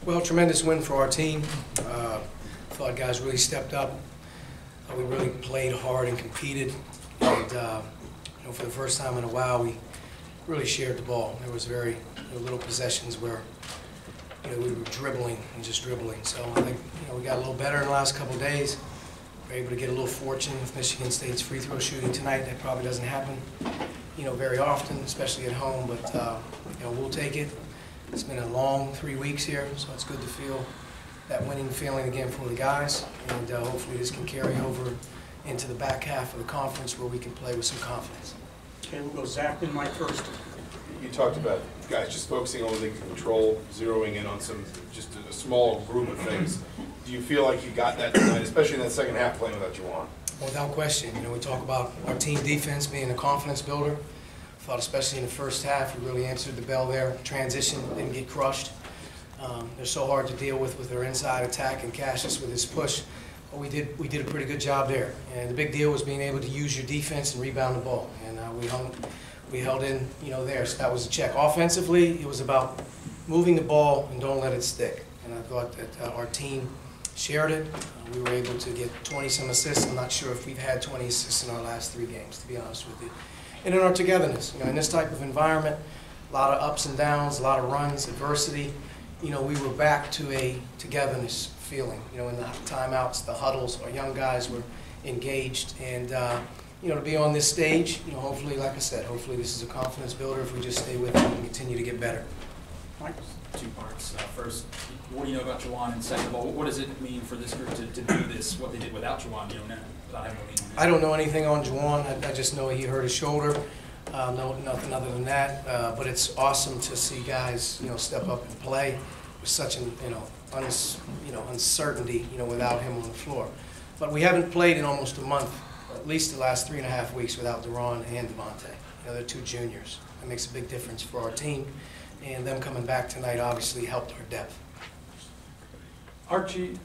Well, tremendous win for our team. Thought guys really stepped up. We really played hard and competed. And for the first time in a while, we really shared the ball. There was very little possessions where we were dribbling and just dribbling. So I think we got a little better in the last couple of days. We were able to get a little fortune with Michigan State's free throw shooting tonight. That probably doesn't happen very often, especially at home. But we'll take it. It's been a long 3 weeks here, so it's good to feel that winning feeling again for the guys, and hopefully this can carry over into the back half of the conference where we can play with some confidence. Okay, we'll go Zach and Mike first. You talked about guys just focusing on what they can control, zeroing in on just a small group of things. Do you feel like you got that tonight, especially in that second half playing without Juwan? Without question. We talk about our team defense being a confidence builder. I thought especially in the first half, we really answered the bell there. Transition didn't get crushed. They're so hard to deal with their inside attack, and Cassius with his push. But we did a pretty good job there. And the big deal was being able to use your defense and rebound the ball. And we held in there. So that was a check. Offensively, it was about moving the ball and don't let it stick. And I thought that our team shared it. We were able to get 20-some assists. I'm not sure if we've had 20 assists in our last 3 games, to be honest with you. And in our togetherness, in this type of environment, a lot of ups and downs, a lot of runs, adversity. We were back to a togetherness feeling. In the timeouts, the huddles, our young guys were engaged, and to be on this stage, hopefully, like I said, hopefully this is a confidence builder. If we just stay with it and continue to get better. Mike? 2 parts. First, what do you know about Juwan? And second of all, what does it mean for this group to do this, what they did without Juwan? I don't know anything on Juwan. I just know he hurt his shoulder. Nothing other than that. But it's awesome to see guys, step up and play with such an, uncertainty, without him on the floor. But we haven't played in almost a month, at least the last 3.5 weeks without Deron and Devontae. They're 2 juniors. That makes a big difference for our team. And them coming back tonight obviously helped our depth. Archie,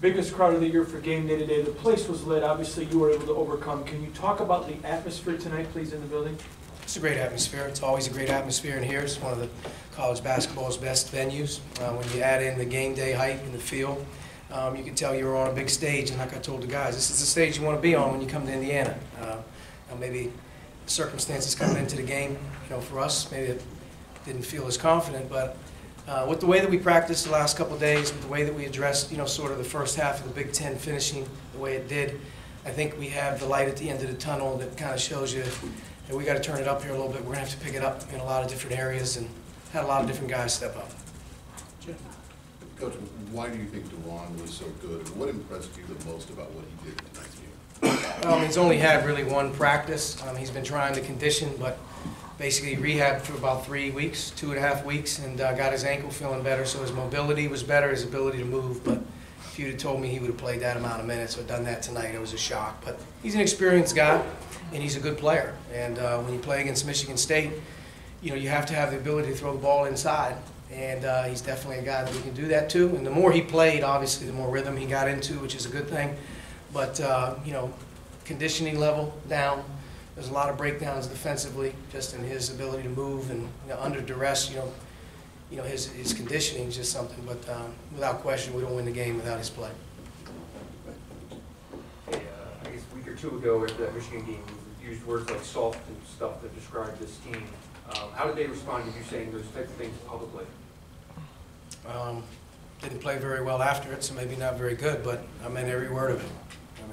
biggest crowd of the year for game day today. The place was lit. Obviously, you were able to overcome. Can you talk about the atmosphere tonight, please, in the building? It's a great atmosphere. It's always a great atmosphere in here. It's one of the college basketball's best venues. When you add in the game day hype in the field, you can tell you're on a big stage. And like I told the guys, this is the stage you want to be on when you come to Indiana. Maybe circumstances coming into the game, for us, maybe it didn't feel as confident, but with the way that we practiced the last couple of days, with the way that we addressed, sort of the first half of the Big Ten finishing the way it did, I think we have the light at the end of the tunnel that kind of shows you that we got to turn it up here a little bit. We're going to have to pick it up in a lot of different areas, and had a lot of different guys step up. Coach, why do you think Deron was so good, and what impressed you the most about what he did in tonight's game? He's only had really 1 practice. He's been trying to condition, but basically rehabbed for about 3 weeks, 2.5 weeks, and got his ankle feeling better, so his mobility was better, his ability to move. But if you'd have told me he would have played that amount of minutes or done that tonight, it was a shock. But he's an experienced guy, and he's a good player. And when you play against Michigan State, you have to have the ability to throw the ball inside. And he's definitely a guy that we can do that to. And the more he played, obviously, the more rhythm he got into, which is a good thing. But, conditioning level down. There's a lot of breakdowns defensively, just in his ability to move, and under duress, his conditioning is just something. But without question, we don't win the game without his play. Hey, I guess a week or 2 ago at the Michigan game, you used words like soft and stuff to describe this team. How did they respond to you saying those types of things publicly? Didn't play very well after it, so maybe not very good, but I meant every word of it.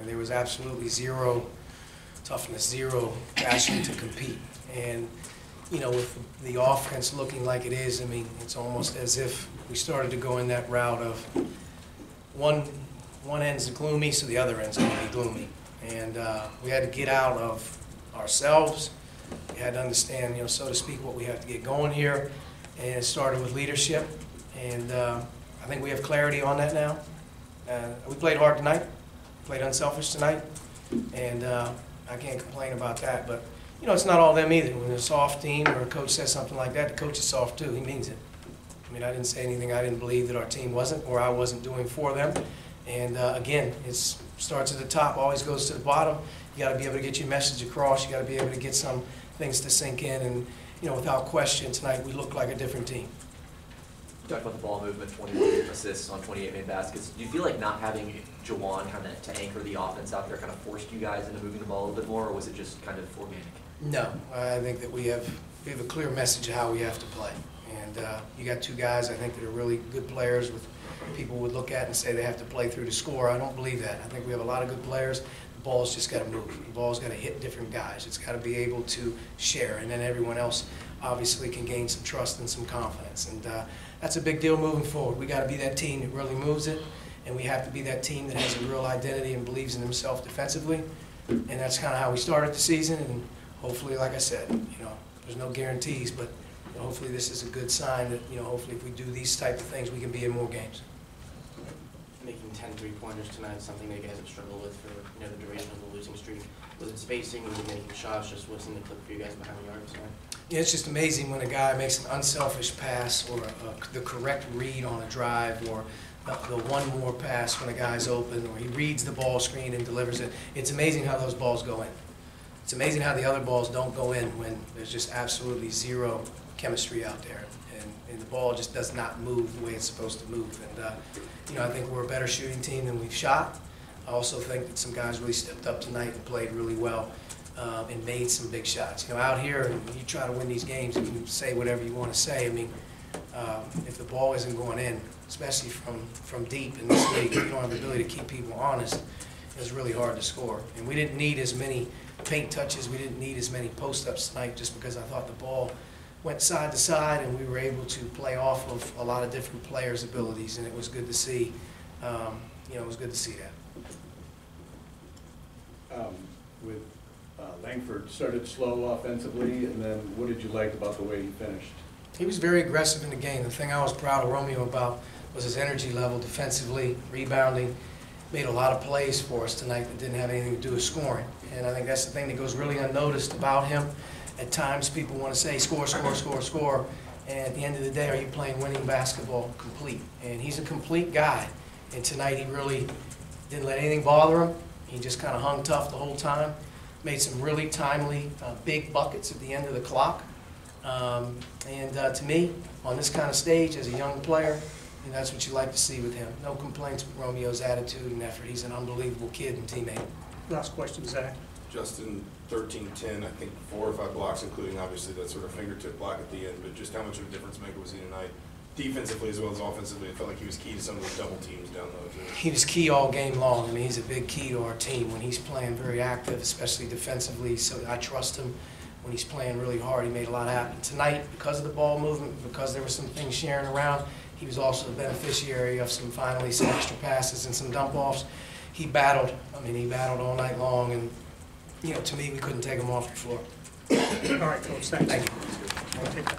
There was absolutely zero toughness, zero passion to compete. And, with the offense looking like it is, it's almost as if we started to go in that route of one end's gloomy, so the other end's going to be gloomy. And we had to get out of ourselves. We had to understand, so to speak, what we have to get going here. And it started with leadership. And I think we have clarity on that now. We played hard tonight, played unselfish tonight. And I can't complain about that, but it's not all them either. When a soft team or a coach says something like that, the coach is soft too. He means it. I didn't say anything I didn't believe that our team wasn't, or I wasn't doing for them. And again, it starts at the top, always goes to the bottom. You got to be able to get your message across. You got to be able to get some things to sink in, without question, tonight we looked like a different team. You talked about the ball movement, 21 assists on 28 made baskets. Do you feel like not having Jawan kind of to anchor the offense out there kind of forced you guys into moving the ball a little bit more, or was it just kind of organic? No, I think that we have a clear message of how we have to play. And you got two guys, I think, that are really good players with people would look at and say they have to play through to score. I don't believe that. I think we have a lot of good players. The ball's just got to move. The ball's got to hit different guys. It's got to be able to share, and then everyone else obviously can gain some trust and some confidence. And that's a big deal moving forward. We got to be that team that really moves it, and we have to be that team that has a real identity and believes in themselves defensively. And that's kind of how we started the season. And hopefully, like I said, there's no guarantees, but hopefully this is a good sign that hopefully if we do these type of things, we can be in more games. Making 10 3-pointers tonight is something that you guys have struggled with for the duration of the losing streak. Was it spacing? Was it making shots? Just what's in the clip for you guys behind the arc tonight? Yeah, it's just amazing when a guy makes an unselfish pass or the correct read on a drive, or the one more pass when a guy's open, or he reads the ball screen and delivers it. It's amazing how those balls go in. It's amazing how the other balls don't go in when there's just absolutely zero chemistry out there, and the ball just does not move the way it's supposed to move. And I think we're a better shooting team than we've shot. I also think that some guys really stepped up tonight and played really well and made some big shots. Out here, and you try to win these games, you can say whatever you want to say. I mean, if the ball isn't going in, especially from deep in this league, if you don't have the ability to keep people honest, it's really hard to score. And we didn't need as many paint touches. We didn't need as many post-ups tonight just because I thought the ball went side to side, and we were able to play off of a lot of different players' abilities, and it was good to see. It was good to see that. With Langford started slow offensively, and then what did you like about the way he finished? He was very aggressive in the game. The thing I was proud of Romeo about was his energy level defensively, rebounding. Made a lot of plays for us tonight that didn't have anything to do with scoring. And I think that's the thing that goes really unnoticed about him. At times people want to say score, score, score, score. And at the end of the day, are you playing winning basketball complete? And he's a complete guy. And tonight he really didn't let anything bother him. He just kind of hung tough the whole time. Made some really timely, big buckets at the end of the clock. To me, on this kind of stage, as a young player, that's what you like to see with him. No complaints with Romeo's attitude and effort. He's an unbelievable kid and teammate. Last question, Zach. Justin, 13-10, I think 4 or 5 blocks, including obviously that sort of fingertip block at the end, but just how much of a difference maker was he tonight? Defensively as well as offensively, it felt like he was key to some of the double teams down low too. He was key all game long. I mean, he's a big key to our team when he's playing very active, especially defensively, so I trust him. When he's playing really hard, he made a lot happen. Tonight, because of the ball movement, because there were some things sharing around, he was also the beneficiary of some extra passes and some dump-offs. He battled. I mean, he battled all night long, and, to me, we couldn't take him off the floor. All right, Coach, thanks. Thank you. I'll take that.